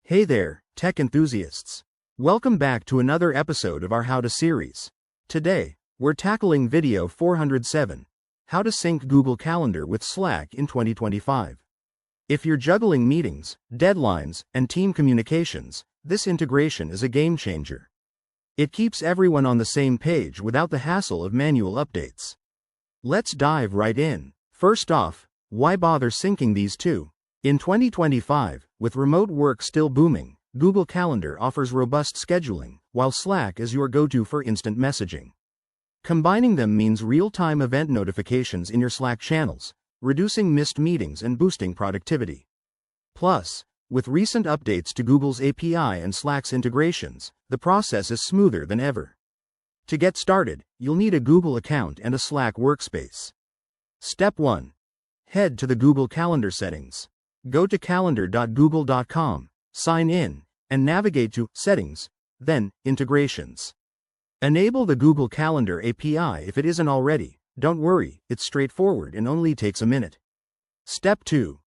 Hey there, tech enthusiasts. Welcome back to another episode of our How To series. Today, we're tackling video 407, How to Sync Google Calendar with Slack in 2025. If you're juggling meetings, deadlines, and team communications, this integration is a game changer. It keeps everyone on the same page without the hassle of manual updates. Let's dive right in. First off, why bother syncing these two? In 2025, with remote work still booming, Google Calendar offers robust scheduling, while Slack is your go-to for instant messaging. Combining them means real-time event notifications in your Slack channels, reducing missed meetings and boosting productivity. Plus, with recent updates to Google's API and Slack's integrations, the process is smoother than ever. To get started, you'll need a Google account and a Slack workspace. Step 1. Head to the Google Calendar settings. Go to calendar.google.com, sign in, and navigate to Settings, then Integrations. Enable the Google Calendar API if it isn't already. Don't worry, it's straightforward and only takes a minute. Step 2.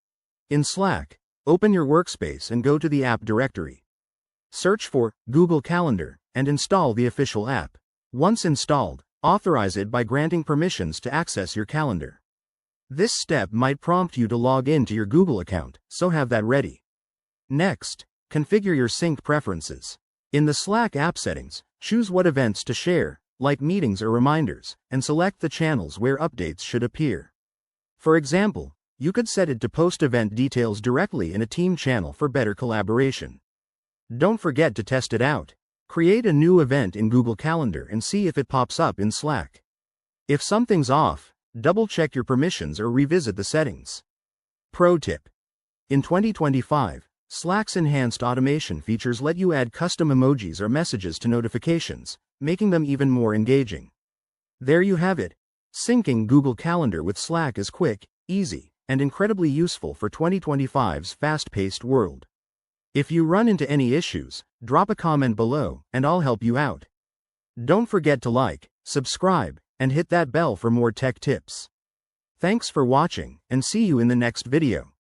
In Slack, open your workspace and go to the app directory. Search for Google Calendar and install the official app. Once installed, authorize it by granting permissions to access your calendar. This step might prompt you to log in to your Google account, so have that ready. Next, configure your sync preferences. In the Slack app settings, choose what events to share, like meetings or reminders, and select the channels where updates should appear. For example, you could set it to post event details directly in a team channel for better collaboration. Don't forget to test it out. Create a new event in Google Calendar and see if it pops up in Slack. If something's off, double-check your permissions or revisit the settings. Pro tip. In 2025, Slack's enhanced automation features let you add custom emojis or messages to notifications, making them even more engaging. There you have it. Syncing Google Calendar with Slack is quick, easy, and incredibly useful for 2025's fast-paced world. If you run into any issues, drop a comment below, and I'll help you out. Don't forget to like, subscribe, and hit that bell for more tech tips. Thanks for watching, and see you in the next video.